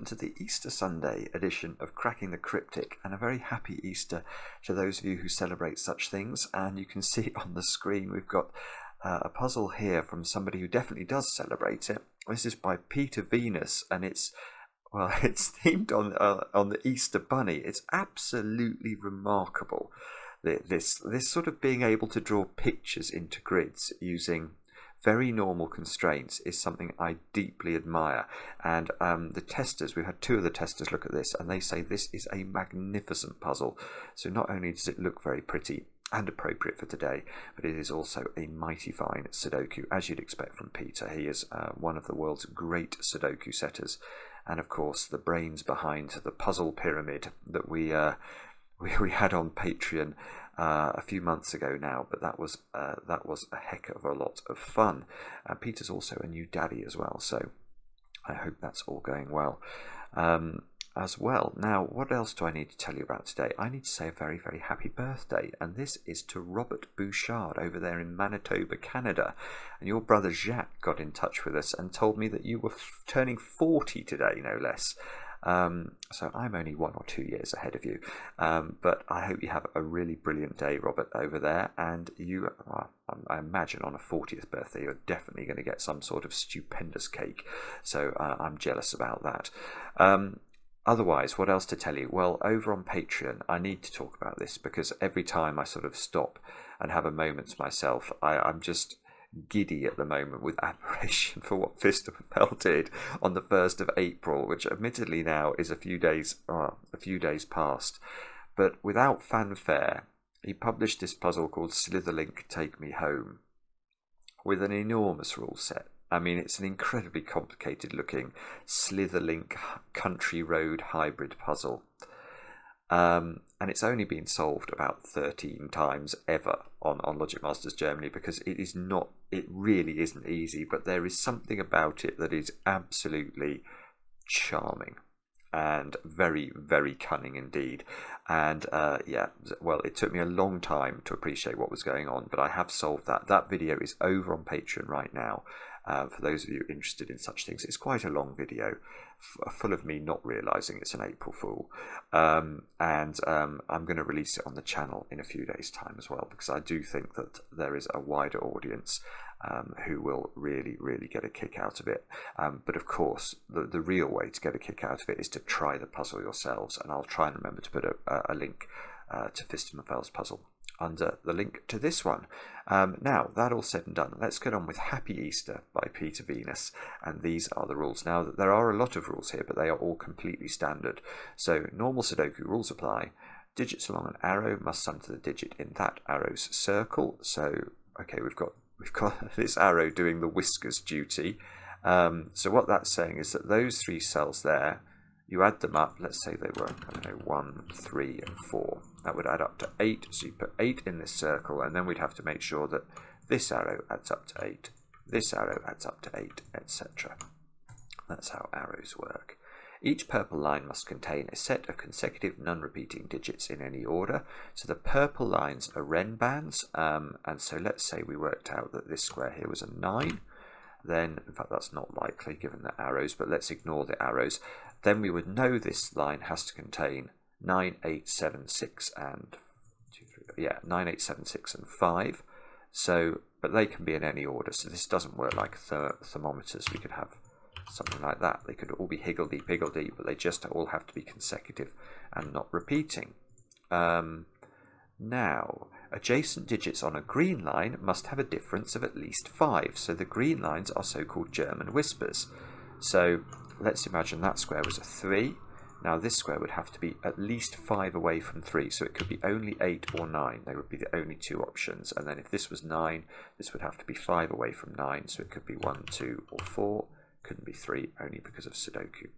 welcome to the Easter Sunday edition of Cracking the Cryptic, and a very happy Easter to those of you who celebrate such things. And you can see on the screen we've got a puzzle here from somebody who definitely does celebrate it. This is by Peter Venus, and it's themed on the Easter Bunny. It's absolutely remarkable. This sort of being able to draw pictures into grids using very normal constraints is something I deeply admire. And the testers, we've had two of the testers look at this, and they say this is a magnificent puzzle. So not only does it look very pretty and appropriate for today, but it is also a mighty fine Sudoku, as you'd expect from Peter. He is one of the world's great Sudoku setters, and of course the brains behind the puzzle pyramid that we had on Patreon a few months ago now, but that was a heck of a lot of fun. Peter's also a new daddy as well, so I hope that's all going well as well. Now, what else do I need to tell you about today? I need to say a very, very happy birthday, and this is to Robert Bouchard over there in Manitoba, Canada. And your brother Jacques got in touch with us and told me that you were turning 40 today, no less. So I'm only 1 or 2 years ahead of you, but I hope you have a really brilliant day, Robert, over there. And you, I imagine on a 40th birthday, you're definitely going to get some sort of stupendous cake. So I'm jealous about that. Otherwise, what else to tell you? Well, over on Patreon, I need to talk about this because every time I sort of stop and have a moment to myself, I'm just giddy at the moment with admiration for what Phistomefel did on the 1st of April, which admittedly now is a few days past. But without fanfare, he published this puzzle called Slitherlink Take Me Home with an enormous rule set. I mean, it's an incredibly complicated looking Slitherlink country road hybrid puzzle. And it's only been solved about 13 times ever on Logic Masters Germany, because it really isn't easy, but there is something about it that is absolutely charming and very, very cunning indeed. And yeah, well, it took me a long time to appreciate what was going on, but I have solved that. That video is over on Patreon right now. For those of you interested in such things, it's quite a long video, full of me not realising it's an April Fool. And I'm going to release it on the channel in a few days' time as well, because I do think that there is a wider audience who will really, really get a kick out of it. But of course, the real way to get a kick out of it is to try the puzzle yourselves, and I'll try and remember to put a link to Phistomefel's puzzle under the link to this one. Now, that all said and done, let's get on with Happy Easter by Peter Venus, and these are the rules. Now, there are a lot of rules here, but they are all completely standard. So, normal Sudoku rules apply. Digits along an arrow must sum to the digit in that arrow's circle. So, okay, we've got this arrow doing the whiskers duty. So what that's saying is that those 3 cells there, you add them up, let's say they were, I don't know, 1, 3 and 4. That would add up to 8, so you put 8 in this circle, and then we'd have to make sure that this arrow adds up to 8, this arrow adds up to 8, etc. That's how arrows work. Each purple line must contain a set of consecutive non-repeating digits in any order. So the purple lines are Ren bands, and so let's say we worked out that this square here was a 9. Then, in fact, that's not likely given the arrows, but let's ignore the arrows. Then we would know this line has to contain 9, 8, 7, 6 and 9, 8, 7, 6 and 5. So, but they can be in any order, so this doesn't work like thermometers. We could have something like that. They could all be higgledy-piggledy, but they just all have to be consecutive and not repeating. Now, adjacent digits on a green line must have a difference of at least 5. So the green lines are so-called German whispers. So let's imagine that square was a 3. Now this square would have to be at least 5 away from 3. So it could be only 8 or 9. They would be the only 2 options. And then if this was 9, this would have to be 5 away from 9. So it could be 1, 2 or 4. Couldn't be 3, only because of Sudoku.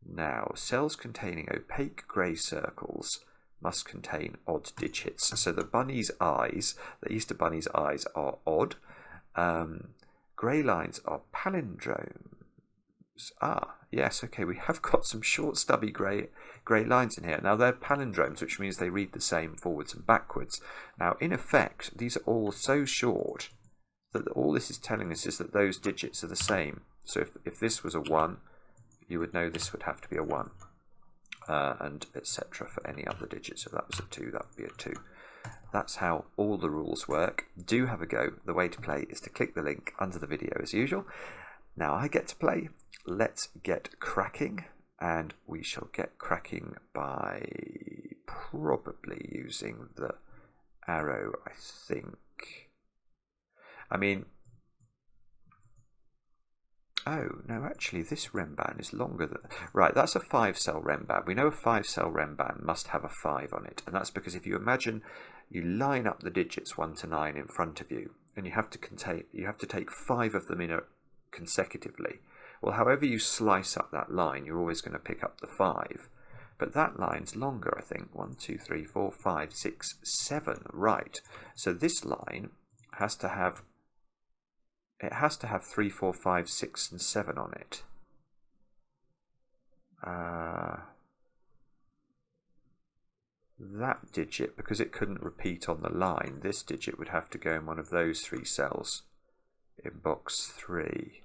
Now, cells containing opaque grey circles must contain odd digits. So the bunny's eyes, the Easter bunny's eyes, are odd. Grey lines are palindromes. Ah, yes, okay, we have got some short, stubby grey lines in here. Now, they're palindromes, which means they read the same forwards and backwards. Now, in effect, these are all so short that all this is telling us is that those digits are the same. So if this was a 1, you would know this would have to be a 1. And etc. for any other digit. So if that was a 2, that would be a 2. That's how all the rules work. Do have a go. The way to play is to click the link under the video as usual. Now I get to play. Let's get cracking, and we shall get cracking by probably using the arrow, I think. I mean, oh, no, actually, this Renban is longer than... Right, that's a 5-cell Renban. We know a 5-cell Renban must have a 5 on it, and that's because if you imagine you line up the digits 1 to 9 in front of you, and you have to take 5 of them in consecutively. Well, however you slice up that line, you're always going to pick up the 5. But that line's longer, I think. 1, 2, 3, 4, 5, 6, 7. Right. So this line has to have... It has to have 3, 4, 5, 6, and 7 on it. That digit, because it couldn't repeat on the line, this digit would have to go in one of those 3 cells in box 3.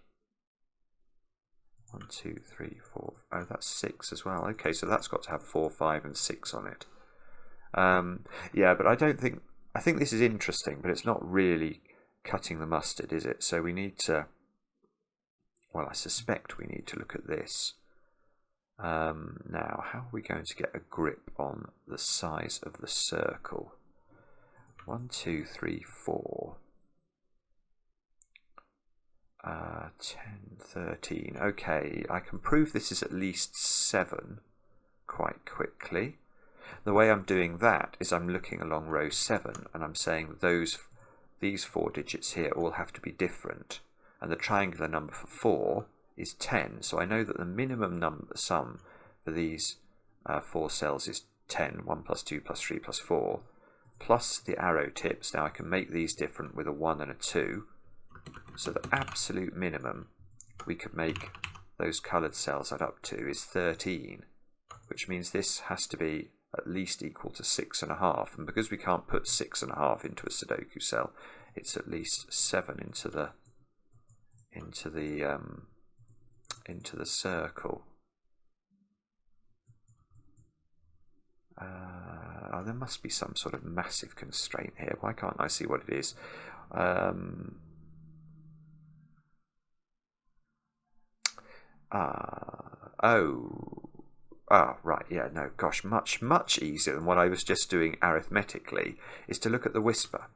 1, 2, 3, 4. Oh, that's 6 as well. Okay, so that's got to have 4, 5, and 6 on it. Yeah, but I think this is interesting, but it's not really cutting the mustard, is it? So we need to, well, I suspect we need to look at this. Now, how are we going to get a grip on the size of the circle? 1, 2, 3, 4. 10, 13. Okay, I can prove this is at least 7 quite quickly. The way I'm doing that is I'm looking along row 7 and I'm saying these 4 digits here all have to be different, and the triangular number for 4 is 10. So I know that the minimum sum for these 4 cells is 10. 1 plus 2 plus 3 plus 4, plus the arrow tips. Now I can make these different with a 1 and a 2. So the absolute minimum we could make those coloured cells add up to is 13, which means this has to be at least equal to 6.5, and because we can't put 6.5 into a Sudoku cell, it's at least 7 into the circle. There must be some sort of massive constraint here. Why can't I see what it is? Right, yeah, no, gosh, much easier than what I was just doing arithmetically is to look at the whisper.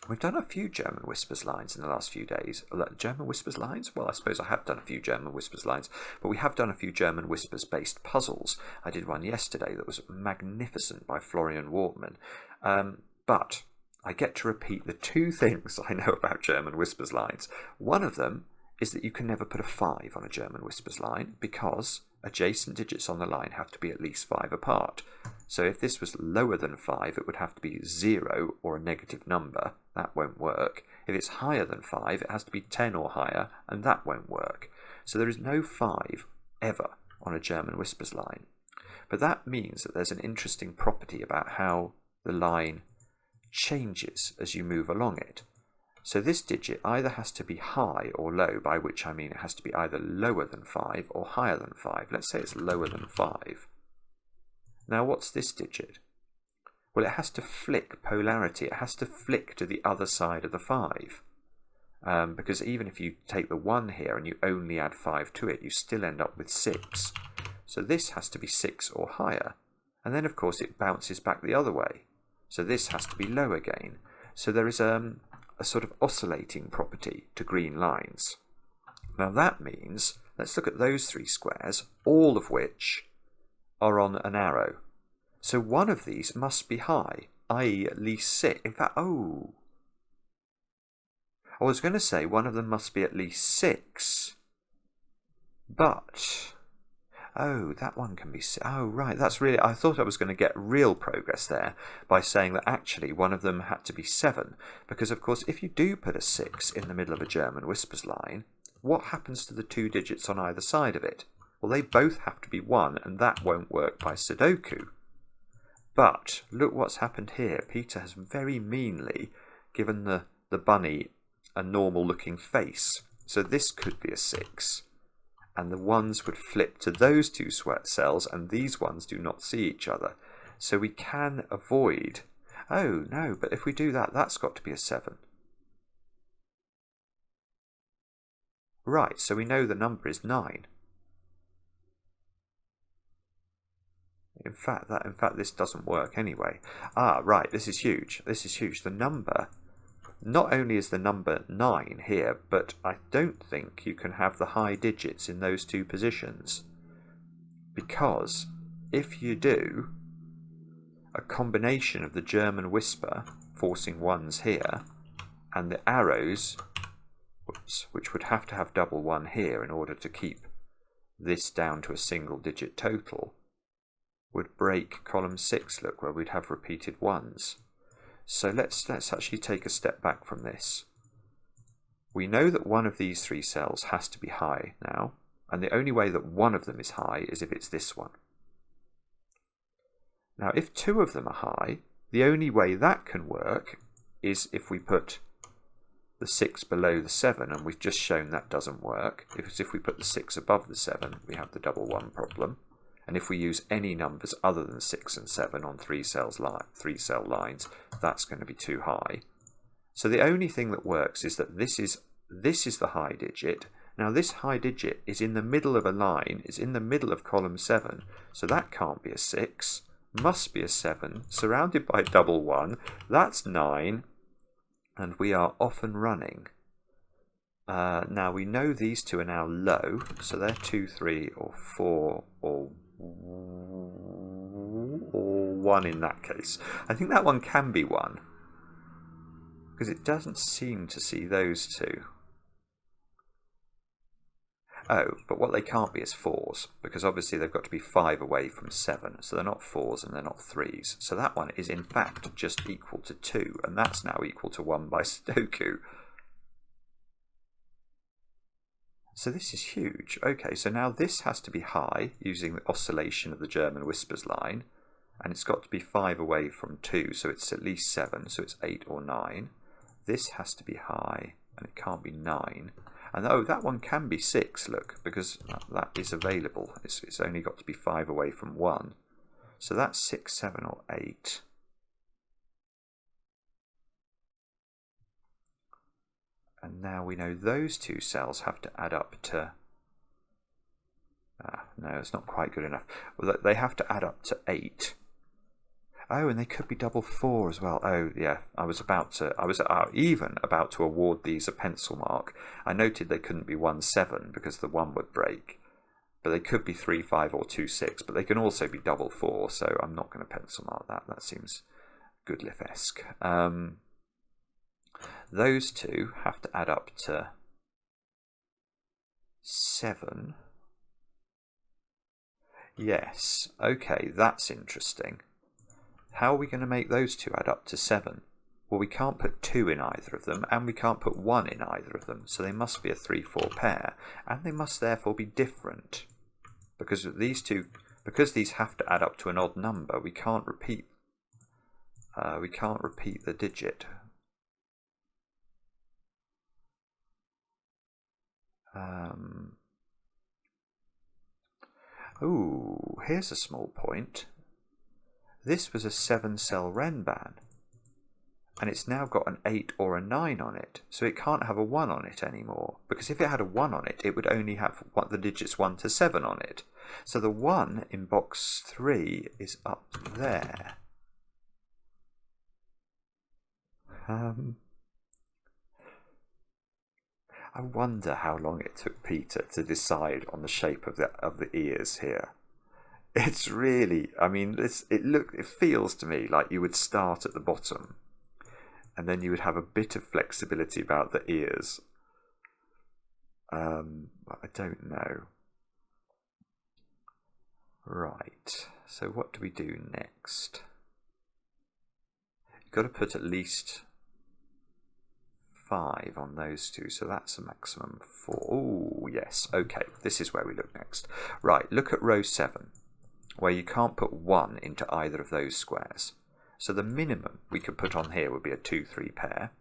We've done a few German whispers lines in the last few days. German whispers lines? Well, I suppose I have done a few German whispers lines, but we have done a few German whispers based puzzles. I did one yesterday that was magnificent by Florian Wortmann. But I get to repeat the 2 things I know about German whispers lines. One of them is that you can never put a 5 on a German whispers line because adjacent digits on the line have to be at least 5 apart. So if this was lower than 5, it would have to be 0 or a negative number. That won't work. If it's higher than 5, it has to be 10 or higher, and that won't work. So there is no 5 ever on a German whispers line. But that means that there's an interesting property about how the line changes as you move along it. So this digit either has to be high or low, by which I mean it has to be either lower than 5 or higher than 5. Let's say it's lower than 5. Now what's this digit? Well, it has to flick polarity. It has to flick to the other side of the 5. Because even if you take the 1 here and you only add 5 to it, you still end up with 6. So this has to be 6 or higher. And then, of course, it bounces back the other way. So this has to be low again. So there is a sort of oscillating property to green lines. Now that means, let's look at those 3 squares, all of which are on an arrow. So one of these must be high, i.e. at least 6. In fact, I was going to say one of them must be at least 6, but... that one can be... right, that's really... I thought I was going to get real progress there by saying that actually one of them had to be 7, because of course if you do put a 6 in the middle of a German whispers line, what happens to the 2 digits on either side of it? Well, they both have to be 1, and that won't work by Sudoku. But look what's happened here. Peter has very meanly given the bunny a normal looking face. So this could be a 6. and the ones would flip to those two cells, and these ones do not see each other. So we can avoid... Oh, no, but if we do that, that's got to be a 7. Right, so we know the number is 9. In fact, this doesn't work anyway. Ah, right, this is huge. This is huge. The number... Not only is the number 9 here, but I don't think you can have the high digits in those two positions. Because if you do, a combination of the German whisper, forcing 1s here, and the arrows, which would have to have double 1 here in order to keep this down to a single digit total, would break column 6, look, where we'd have repeated 1s. So let's actually take a step back from this. We know that one of these 3 cells has to be high now, and the only way that one of them is high is if it's this one. Now if 2 of them are high, the only way that can work is if we put the 6 below the 7, and we've just shown that doesn't work. If we put the 6 above the 7, we have the double 1 problem. And if we use any numbers other than 6 and 7 on 3 cell lines, that's going to be too high. So the only thing that works is that this is the high digit. Now this high digit is in the middle of a line, is in the middle of column 7, so that can't be a 6, must be a 7, surrounded by double 1, that's 9, and we are off and running. Now we know these two are now low, so they're 2, 3, or 4, or 1 in that case. I think that one can be 1, because it doesn't seem to see those two. Oh, but what they can't be is 4s, because obviously they've got to be 5 away from 7, so they're not 4s and they're not 3s. So that one is in fact just equal to 2, and that's now equal to 1 by Sudoku. So this is huge. Okay, so now this has to be high, using the oscillation of the German whispers line, and it's got to be 5 away from 2, so it's at least 7, so it's 8 or 9. This has to be high, and it can't be 9. And oh, that one can be 6, look, because that is available. It's only got to be 5 away from 1. So that's 6, 7, or 8. And now we know those two cells have to add up to... no, it's not quite good enough. Well, they have to add up to 8. Oh, and they could be double 4 as well. Oh, yeah, I was even about to award these a pencil mark. I noted they couldn't be 1, 7 because the 1 would break. But they could be 3, 5 or 2, 6. But they can also be double 4, so I'm not going to pencil mark that. That seems Goodliff-esque. Those two have to add up to 7. Yes, okay, that's interesting. How are we going to make those two add up to 7? Well, we can't put 2 in either of them, and we can't put 1 in either of them, so they must be a 3-4 pair, and they must therefore be different. Because these have to add up to an odd number, we can't repeat the digit. Ooh, here's a small point. This was a 7-cell Renban, and it's now got an 8 or a 9 on it, so it can't have a 1 on it anymore, because if it had a 1 on it, it would only have the digits 1 to 7 on it. So the 1 in box 3 is up there. I wonder how long it took Peter to decide on the shape of the ears here. It's really, I mean, it feels to me like you would start at the bottom, and then you would have a bit of flexibility about the ears. I don't know. Right, so what do we do next? You've got to put at least 5 on those two, so that's a maximum 4. Oh, yes, okay, this is where we look next. Right, look at row 7, where you can't put 1 into either of those squares. So the minimum we could put on here would be a 2-3 pair,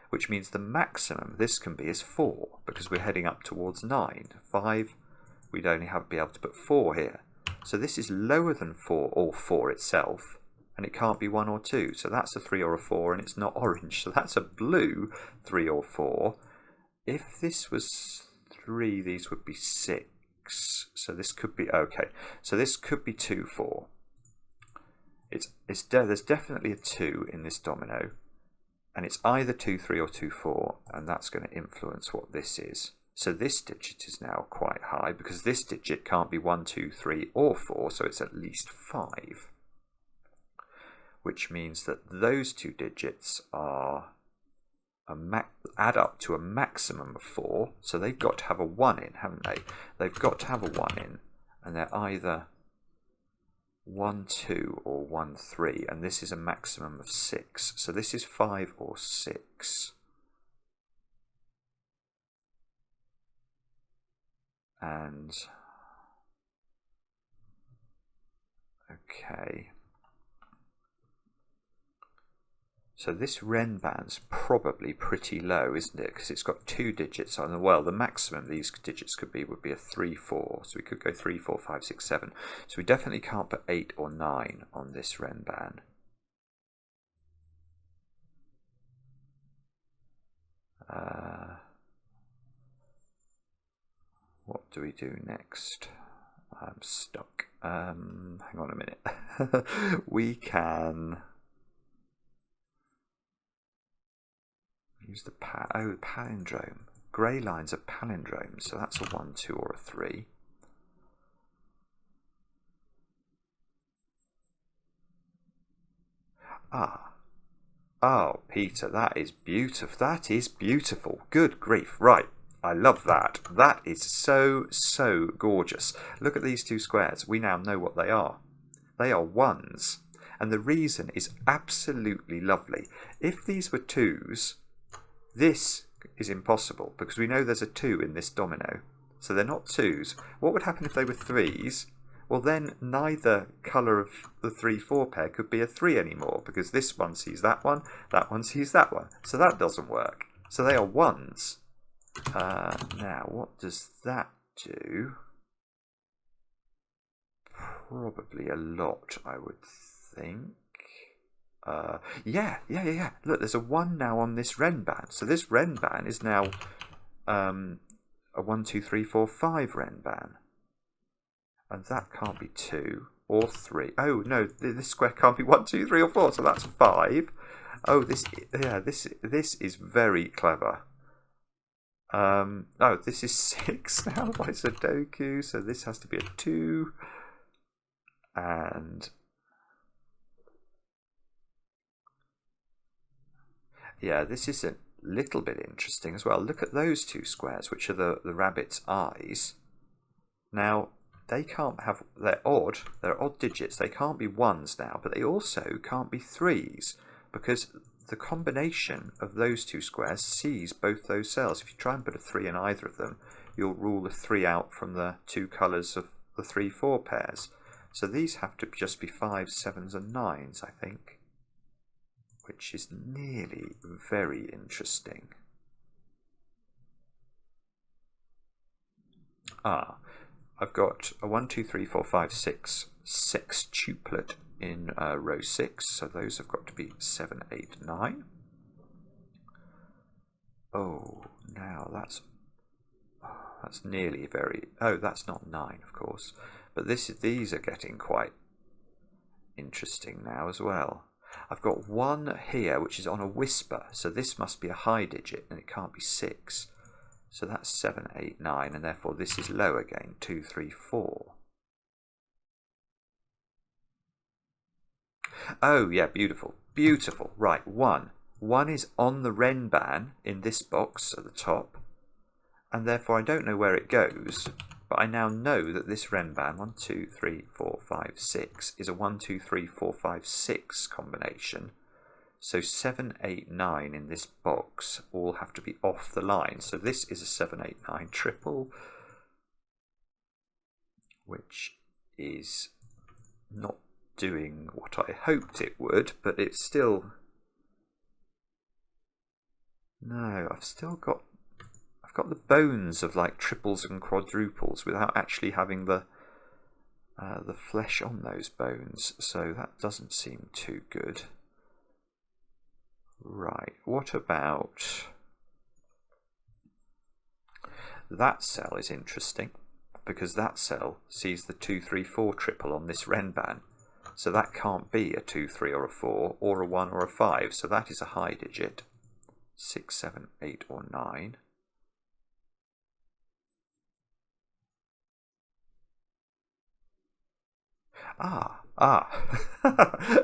which means the maximum this can be is 4, because we're heading up towards 9. 5, we'd only be able to put 4 here. So this is lower than 4 or 4 itself, and it can't be 1 or 2. So that's a 3 or a 4, and it's not orange. So that's a blue 3 or 4. If this was 3, these would be 6. So this could be, okay. So this could be 2, 4. There's definitely a 2 in this domino, and it's either 2, 3 or 2, 4, and that's going to influence what this is. So this digit is now quite high because this digit can't be 1, 2, 3 or 4, so it's at least 5. Which means that those two digits are add up to a maximum of 4, so they've got to have a 1 in, haven't they? They've got to have a 1 in, and they're either 1, 2 or 1, 3, and this is a maximum of 6. So this is 5 or 6. And okay. So this Renban's probably pretty low, isn't it? Because it's got 2 digits on. Well, the maximum these digits could be would be a 3, 4. So we could go 3, 4, 5, 6, 7. So we definitely can't put 8 or 9 on this Renban. What do we do next? I'm stuck. Hang on a minute. We can use the palindrome. Grey lines are palindromes, so that's a 1, 2 or a 3. Oh, Peter, that is beautiful. That is beautiful. Good grief. Right. I love that. That is so, so gorgeous. Look at these 2 squares. We now know what they are. They are 1s. And the reason is absolutely lovely. If these were 2s, this is impossible because we know there's a 2 in this domino. So they're not 2s. What would happen if they were 3s? Well, then neither colour of the 3, 4 pair could be a 3 anymore because this one sees that one sees that one. So that doesn't work. So they are 1s. Now, what does that do? Probably a lot, I would think. Yeah. Look, there's a 1 now on this Renban. So this Renban is now a 1, 2, 3, 4, 5 Renban. And that can't be 2 or 3. Oh, no, this square can't be 1, 2, 3 or 4, so that's 5. Oh, this is very clever. Oh, this is 6 now by Sudoku, so this has to be a 2. And yeah, this is a little bit interesting as well. Look at those 2 squares, which are the rabbit's eyes. Now, they can't have, they're odd digits. They can't be 1s now, but they also can't be 3s because the combination of those 2 squares sees both those cells. If you try and put a 3 in either of them, you'll rule the 3 out from the 2 colours of the 3, 4 pairs. So these have to just be 5s, 7s and 9s, I think, which is nearly very interesting. I've got a 1, 2, 3, 4, 5, 6 sextuplet in row 6, so those have got to be 7, 8, 9. Oh, now that's nearly very. Oh, that's not 9, of course, but these are getting quite interesting now as well. I've got 1 here which is on a whisper, so this must be a high digit and it can't be 6. So that's 7, 8, 9, and therefore this is low again, 2, 3, 4. Oh, yeah, beautiful. Beautiful. Right, 1. 1 is on the Renban in this box at the top, and therefore I don't know where it goes, but I now know that this Renban, 1, 2, 3, 4, 5, 6, is a 1, 2, 3, 4, 5, 6 combination. So 7, 8, 9 in this box all have to be off the line. So this is a 7, 8, 9 triple, which is not doing what I hoped it would, but it's still... No, I've I've got the bones of like triples and quadruples without actually having the flesh on those bones, so that doesn't seem too good. Right, what about that cell? Is interesting because that cell sees the 2, 3, 4 triple on this Renban, so that can't be a 2, 3 or a 4 or a 1 or a 5, so that is a high digit. 6, 7, 8 or 9.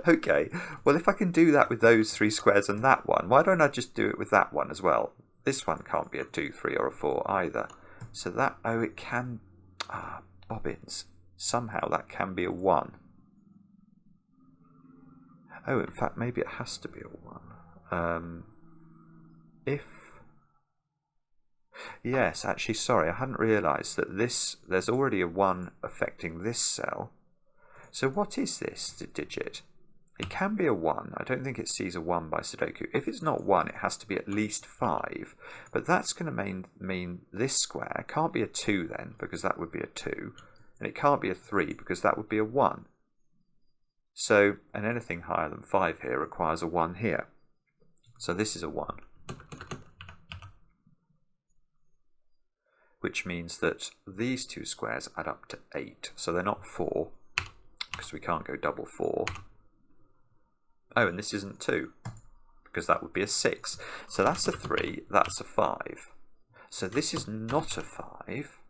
Okay, well, if I can do that with those 3 squares and that one, why don't I just do it with that one as well? This one can't be a 2, 3 or a 4 either. So that, oh, it can, bobbins. Somehow that can be a 1. Oh, in fact, maybe it has to be a 1. Yes, actually, sorry, I hadn't realised that there's already a 1 affecting this cell. So what is this digit? It can be a 1. I don't think it sees a 1 by Sudoku. If it's not 1, it has to be at least 5. But that's going to mean this square can't be a 2 then, because that would be a 2. And it can't be a 3, because that would be a 1. So, and anything higher than 5 here requires a 1 here. So this is a 1. Which means that these 2 squares add up to 8. So they're not 4, because we can't go double 4. Oh, and this isn't 2, because that would be a 6. So that's a 3, that's a 5. So this is not a 5.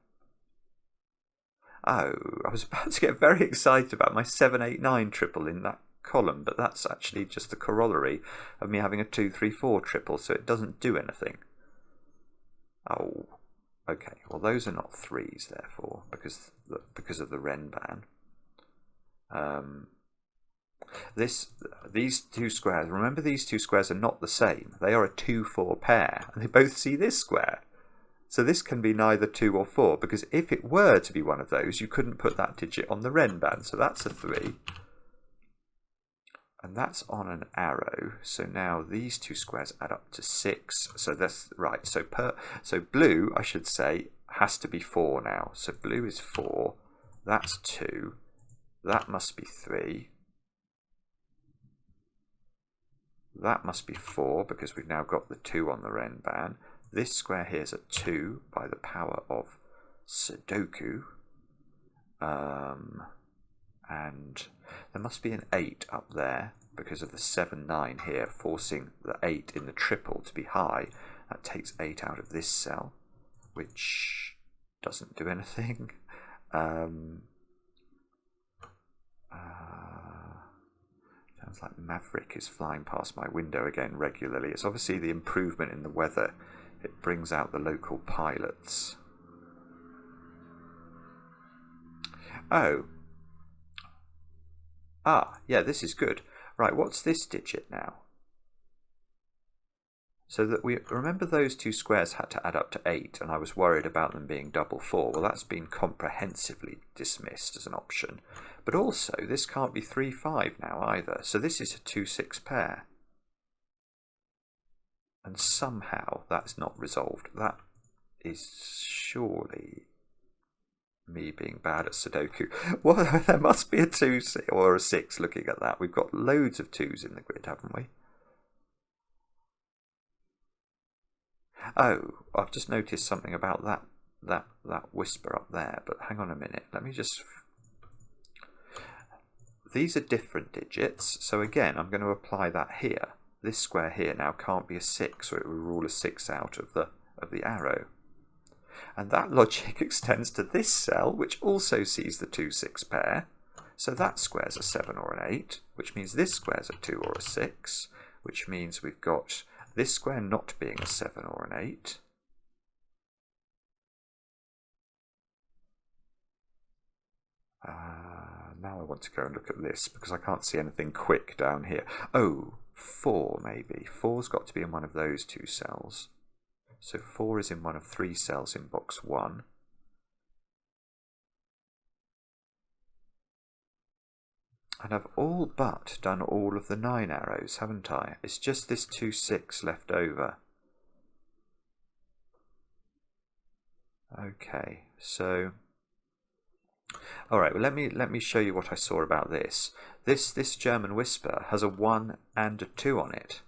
Oh, I was about to get very excited about my 7, 8, 9 triple in that column, but that's actually just the corollary of me having a 2, 3, 4 triple, so it doesn't do anything. Oh, okay, well those are not 3s, therefore, because of the Renban. These 2 squares, remember these 2 squares are not the same. They are a 2, 4 pair, and they both see this square. So this can be neither 2 or 4, because if it were to be one of those, you couldn't put that digit on the Renban. So that's a 3. And that's on an arrow. So now these 2 squares add up to 6. So that's right. So blue, I should say, has to be 4 now. So blue is 4. That's 2. That must be 3. That must be 4, because we've now got the 2 on the Renban. This square here is a 2 by the power of Sudoku. And there must be an 8 up there because of the 7, 9 here, forcing the 8 in the triple to be high. That takes 8 out of this cell, which doesn't do anything. Sounds like Maverick is flying past my window again regularly. It's obviously the improvement in the weather. It brings out the local pilots. Oh. Yeah, this is good. Right, what's this digit now? So that we remember those 2 squares had to add up to 8, and I was worried about them being double 4. Well, that's been comprehensively dismissed as an option. But also, this can't be 3, 5 now either. So this is a 2, 6 pair. And somehow that's not resolved. That is surely me being bad at Sudoku. Well, there must be a 2 or a 6 looking at that. We've got loads of 2s in the grid, haven't we? Oh, I've just noticed something about that whisper up there, but hang on a minute. Let me just... These are different digits, so again, I'm going to apply that here. This square here now can't be a 6, or it will rule a 6 out of the arrow. And that logic extends to this cell, which also sees the 2, 6 pair. So that square's a 7 or an 8, which means this square's a 2 or a 6, which means we've got this square not being a 7 or an 8. Now I want to go and look at this, because I can't see anything quick down here. Oh, 4 maybe. 4's got to be in one of those 2 cells. So 4 is in one of 3 cells in box 1. And I've all but done all of the 9 arrows, haven't I? It's just this 2, 6 left over. Okay, so all right. Well, let me show you what I saw about this. This German Whisper has a 1 and a 2 on it.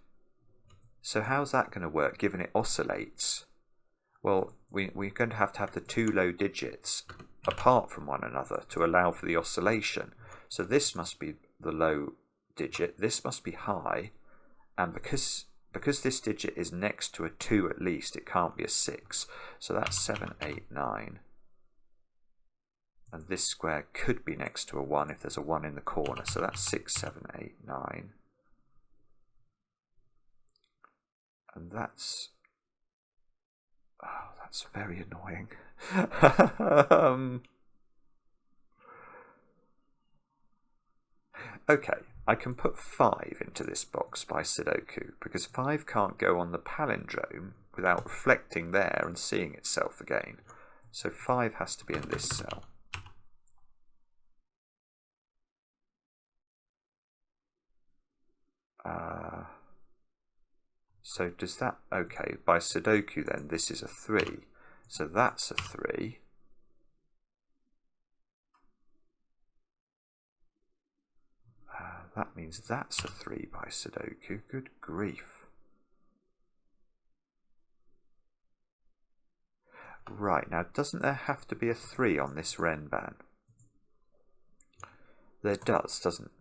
So how's that going to work, given it oscillates? Well, we're going to have the two low digits apart from one another to allow for the oscillation. So this must be the low digit, this must be high, and because this digit is next to a 2 at least, it can't be a 6. So that's 7, 8, 9. And this square could be next to a 1 if there's a 1 in the corner. So that's 6, 7, 8, 9. And that's very annoying. Okay, I can put 5 into this box by Sudoku, because 5 can't go on the palindrome without reflecting there and seeing itself again. So 5 has to be in this cell. So does that, okay, by Sudoku then, this is a 3. So that's a 3. That means that's a 3 by Sudoku. Good grief. Right, now doesn't there have to be a 3 on this Renban? There does, doesn't?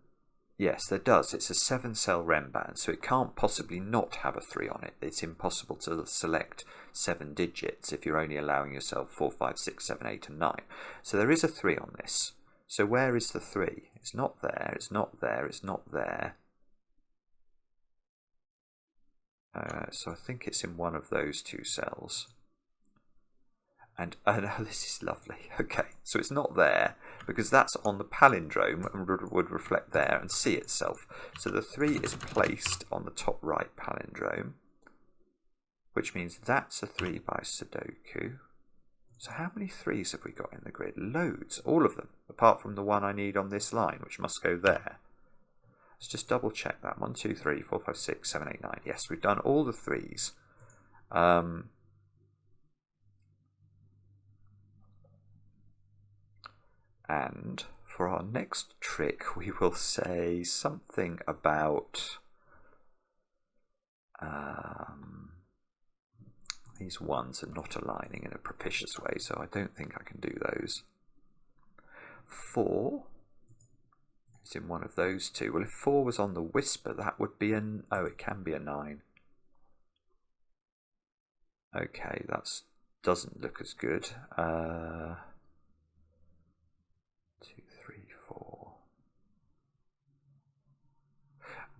Yes, there does. It's a 7-cell Renban, so it can't possibly not have a 3 on it. It's impossible to select 7 digits if you're only allowing yourself 4, 5, 6, 7, 8 and 9. So there is a 3 on this. So where is the 3? It's not there, it's not there, it's not there. So I think it's in one of those two cells. And no, this is lovely. Okay, so it's not there because that's on the palindrome and would reflect there and see itself. So the 3 is placed on the top right palindrome, which means that's a 3 by Sudoku. So how many 3s have we got in the grid? Loads, all of them, apart from the one I need on this line, which must go there. Let's just double check that. 1, 2, 3, 4, 5, 6, 7, 8, 9. Yes, we've done all the 3s. And for our next trick, we will say something about these ones are not aligning in a propitious way, so I don't think I can do those. 4 is in one of those two. Well, if 4 was on the Whisper, that would be an... Oh, it can be a 9. Okay, that doesn't look as good. 2, 3, 4.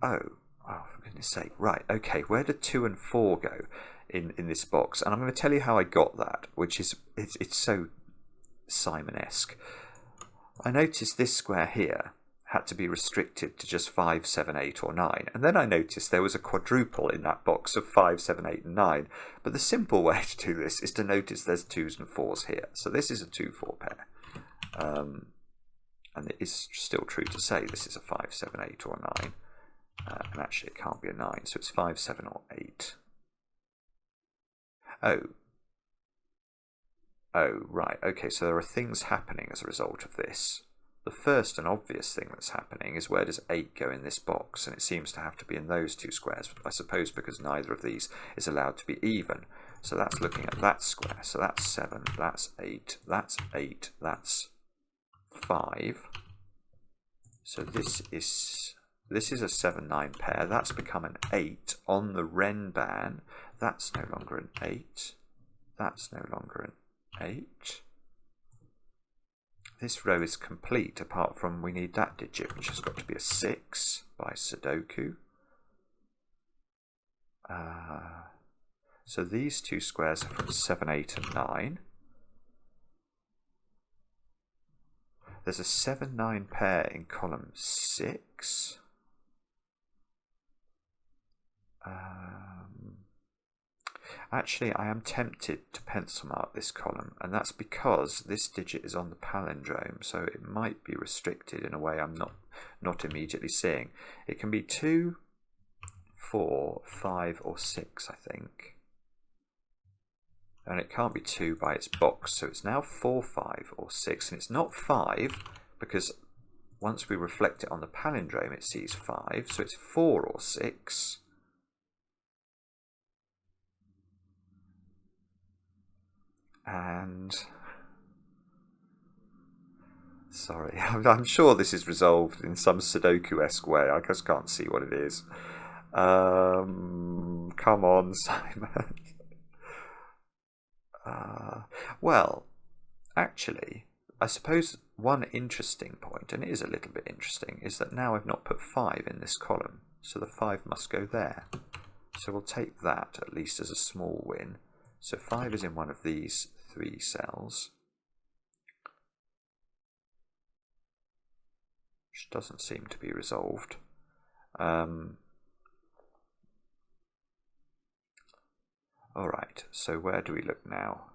Oh, for goodness sake. Right, okay, where do 2 and 4 go in this box? And I'm going to tell you how I got that, which is, it's so Simon-esque. I noticed this square here had to be restricted to just 5, 7, 8 or 9. And then I noticed there was a quadruple in that box of 5, 7, 8 and 9. But the simple way to do this is to notice there's 2s and 4s here. So this is a 2-4 pair. And it is still true to say this is a 5, 7, 8 or 9. And actually it can't be a 9, so it's 5, 7 or 8. Oh, right, okay, so there are things happening as a result of this. The first and obvious thing that's happening is where does 8 go in this box? And it seems to have to be in those two squares, I suppose because neither of these is allowed to be even. So that's looking at that square. So that's 7, that's 8, that's 8, that's 5. So this is a 7-9 pair. That's become an 8 on the Renban. That's no longer an 8. That's no longer an 8. This row is complete apart from we need that digit, which has got to be a 6 by Sudoku. So these two squares are from 7, 8 and 9. There's a 7, 9 pair in column 6. Actually, I am tempted to pencil mark this column, and that's because this digit is on the palindrome, so it might be restricted in a way I'm not immediately seeing. It can be 2, 4, 5 or 6, I think. and it can't be 2 by its box, so it's now 4, 5 or 6, and it's not 5 because once we reflect it on the palindrome it sees 5, so it's 4 or 6. And sorry, I'm sure this is resolved in some Sudoku-esque way. I just can't see what it is. Come on, Simon. Well, actually, I suppose one interesting point, and it is a little bit interesting, is that now I've not put 5 in this column, so the 5 must go there. So we'll take that at least as a small win. So 5 is in one of these 3 cells, which doesn't seem to be resolved. Alright, so where do we look now?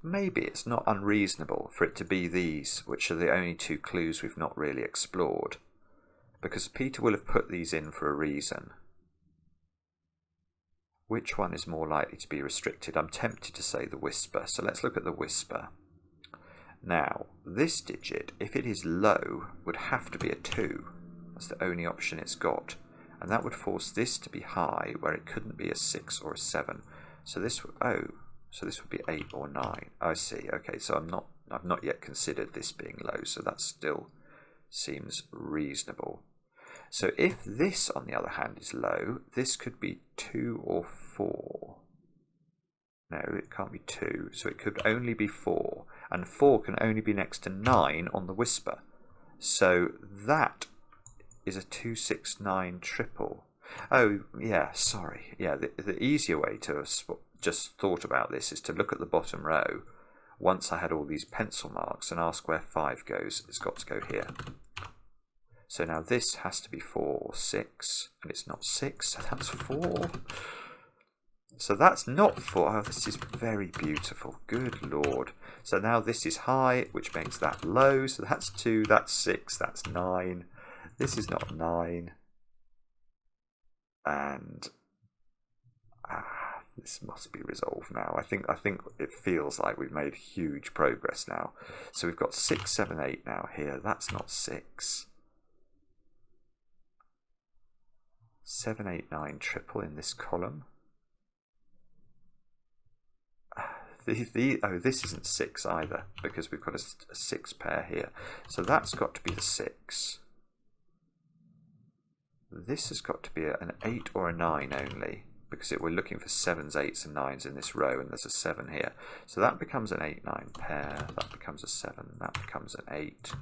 Maybe it's not unreasonable for it to be these, which are the only 2 clues we've not really explored, because Peter will have put these in for a reason. Which one is more likely to be restricted? I'm tempted to say the whisper, so let's look at the whisper. Now, this digit, if it is low, would have to be a 2. That's the only option it's got. And that would force this to be high, where it couldn't be a 6 or a 7. So this would, so this would be 8 or 9. I see. Okay, so I've not yet considered this being low, so that still seems reasonable. So if this, on the other hand, is low, this could be 2 or 4. No, it can't be 2, so it could only be 4. And 4 can only be next to 9 on the whisper. So that is a 2, 6, 9 triple. Oh, yeah, sorry. Yeah, the easier way to have just thought about this is to look at the bottom row. Once I had all these pencil marks and ask where 5 goes, it's got to go here. So now this has to be 4 or 6, and it's not 6, so that's 4. So that's not 4. Oh, this is very beautiful. Good Lord. So now this is high, which makes that low. So that's 2, that's 6, that's 9. This is not 9. And this must be resolved now. I think it feels like we've made huge progress now. So we've got 6, 7, 8 now here. That's not 6. 7, 8, 9 triple in this column. Oh, this isn't 6 either, because we've got a 6 pair here. So that's got to be the 6. This has got to be an 8 or a 9 only, because we're looking for 7s, 8s and 9s in this row, and there's a 7 here. So that becomes an 8, 9 pair, that becomes a 7, that becomes an 8.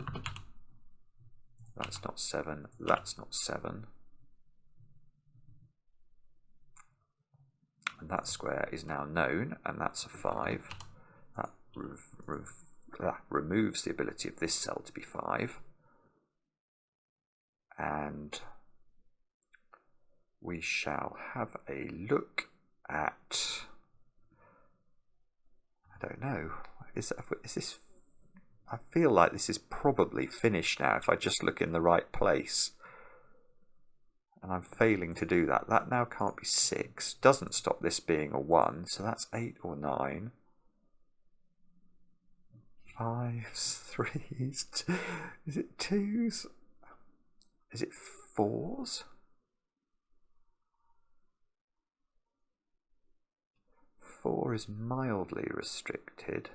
That's not 7, that's not 7. And that square is now known, and that's a 5. That removes the ability of this cell to be 5. And we shall have a look at, I don't know, is this, I feel like this is probably finished now if I just look in the right place. And I'm failing to do that. That now can't be 6. Doesn't stop this being a 1, so that's 8 or 9. 5s, 3s, is it 2s? Is it 4s? 4 is mildly restricted.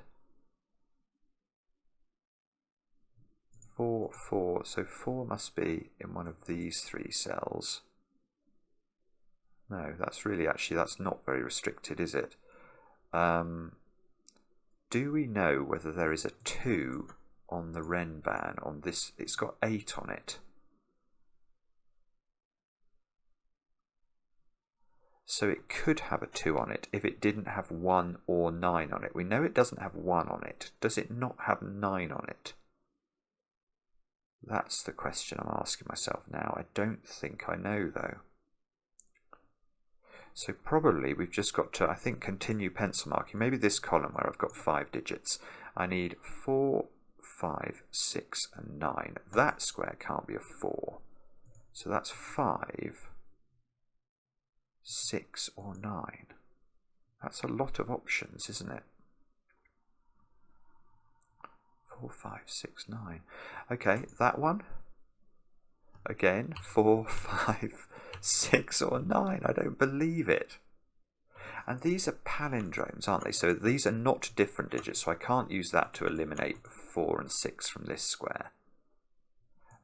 4, 4, so 4 must be in one of these 3 cells. No, that's really, actually, that's not very restricted, is it? Do we know whether there is a 2 on the Renban on this? It's got 8 on it. So it could have a 2 on it if it didn't have 1 or 9 on it. We know it doesn't have 1 on it. Does it not have 9 on it? That's the question I'm asking myself now. I don't think I know, though. So probably we've just got to, I think, continue pencil marking. Maybe this column where I've got 5 digits. I need 4, 5, 6 and 9. That square can't be a 4. So that's 5, 6 or 9. That's a lot of options, isn't it? 4, 5, 6, 9. Okay, that one. Again, 4, 5, 6 or 9. I don't believe it. And these are palindromes, aren't they? So these are not different digits, so I can't use that to eliminate 4 and 6 from this square.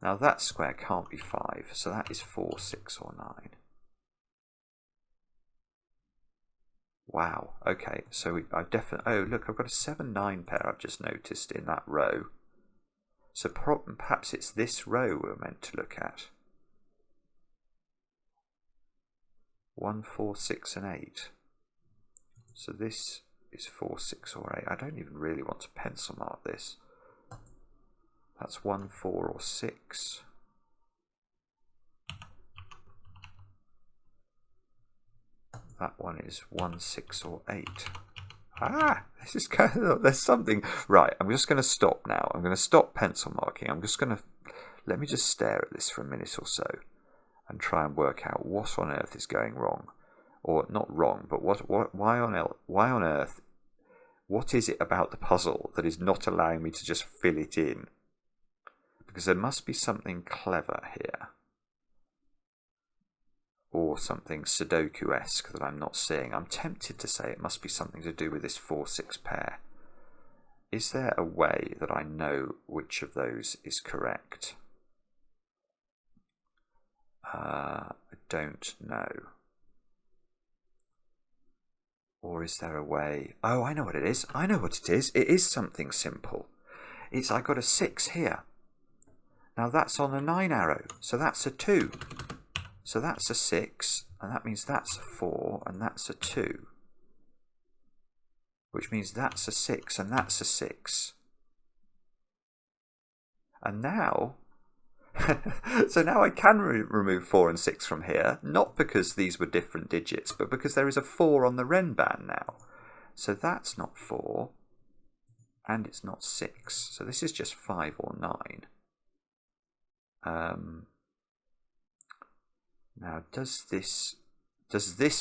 Now that square can't be 5, so that is 4, 6 or 9. Wow, okay, so I've definitely... Oh, look, I've got a 7, 9 pair I've just noticed in that row. So perhaps it's this row we're meant to look at. 1, 4, 6 and 8. So this is 4, 6 or 8. I don't even really want to pencil mark this. That's 1, 4 or 6. That one is 1, 6 or 8. Ah, this is kind of... There's something... Right, I'm just going to stop now. I'm going to stop pencil marking. I'm just going to... Let me just stare at this for a minute or so and try and work out what on earth is going wrong. Or not wrong, but why on earth, what is it about the puzzle that is not allowing me to just fill it in? Because there must be something clever here. Or something Sudoku-esque that I'm not seeing. I'm tempted to say it must be something to do with this 4, 6 pair. Is there a way that I know which of those is correct? I don't know. Or is there a way... Oh, I know what it is. I know what it is. It is something simple. It's I got a 6 here. Now that's on a 9 arrow, so that's a 2. So that's a 6, and that means that's a 4, and that's a 2. Which means that's a 6, and that's a 6. And now... so now I can remove 4 and 6 from here, not because these were different digits, but because there is a 4 on the Renban now. So that's not 4, and it's not 6. So this is just 5 or 9. Now, does this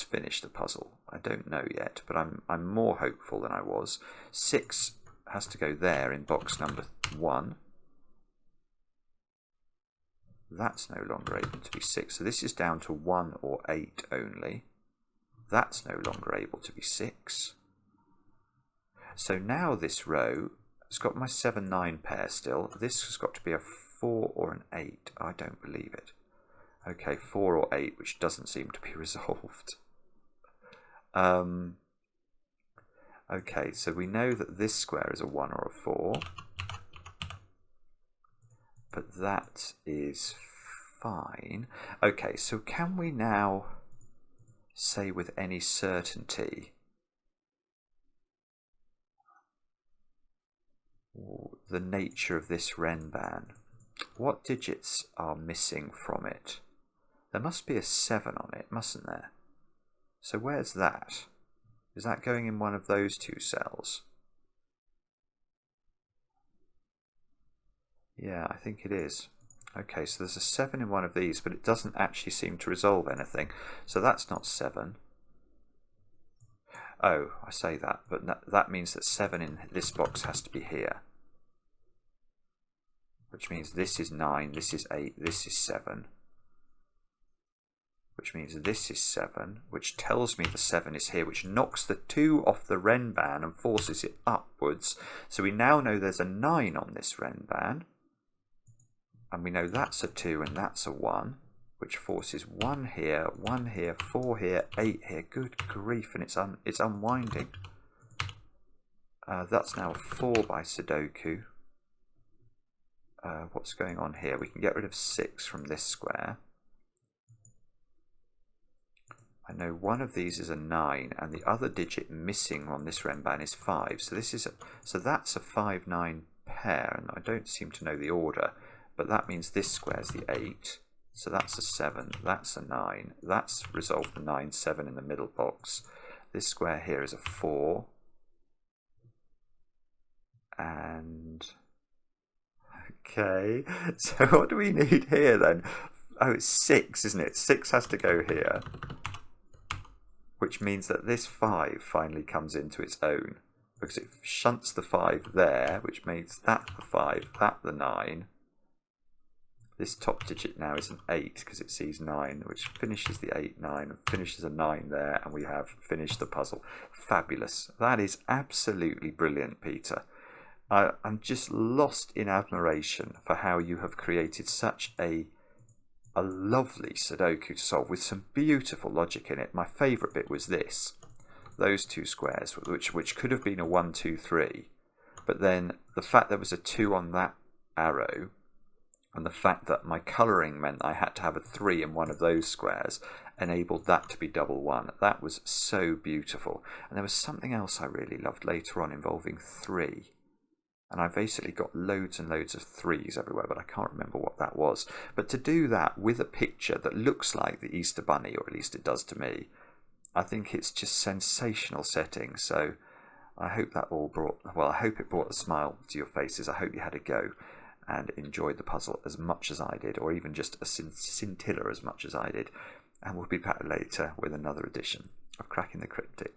finish the puzzle? I don't know yet, but I'm more hopeful than I was. 6 has to go there in box number 1. That's no longer able to be 6. So this is down to 1 or 8 only. That's no longer able to be 6. So now this row has got my 7, 9 pair still. This has got to be a 4 or an 8. I don't believe it. Okay, 4 or 8, which doesn't seem to be resolved. Okay, so we know that this square is a 1 or a 4. But that is fine. Okay, so can we now say with any certainty the nature of this Renban? What digits are missing from it? There must be a 7 on it, mustn't there? So where's that? Is that going in one of those 2 cells? Yeah, I think it is. Okay, so there's a 7 in one of these, but it doesn't actually seem to resolve anything. So that's not 7. Oh, I say that, but that means that 7 in this box has to be here. Which means this is 9, this is 8, this is 7. Which means this is 7, which tells me the 7 is here, which knocks the 2 off the Renban and forces it upwards. So we now know there's a 9 on this Renban. And we know that's a 2 and that's a 1, which forces 1 here, 4 here, 8 here. Good grief, and it's unwinding. That's now a 4 by Sudoku. What's going on here? We can get rid of 6 from this square. I know one of these is a 9, and the other digit missing on this Renban is 5. So this is that's a 5, 9 pair, and I don't seem to know the order, but that means this square's the 8. So that's a 7, that's a 9. That's resolved the 9, 7 in the middle box. This square here is a 4. And okay, so what do we need here then? Oh, it's 6, isn't it? 6 has to go here. which means that this 5 finally comes into its own, because it shunts the 5 there, which means that the 5, that the 9. This top digit now is an 8 because it sees 9, which finishes the 8, 9, and finishes a 9 there, and we have finished the puzzle. Fabulous. That is absolutely brilliant, Peter. I'm just lost in admiration for how you have created such a lovely Sudoku to solve with some beautiful logic in it. My favourite bit was this. Those 2 squares, which could have been a 1, 2, 3, but then the fact there was a 2 on that arrow, and the fact that my colouring meant I had to have a 3 in one of those squares enabled that to be double 1. That was so beautiful. And there was something else I really loved later on involving 3. And I basically got loads and loads of 3s everywhere, but I can't remember what that was. But to do that with a picture that looks like the Easter Bunny, or at least it does to me, I think it's just sensational setting. So I hope that all brought, well, I hope it brought a smile to your faces. I hope you had a go and enjoyed the puzzle as much as I did, or even just a scintilla as much as I did. And we'll be back later with another edition of Cracking the Cryptic.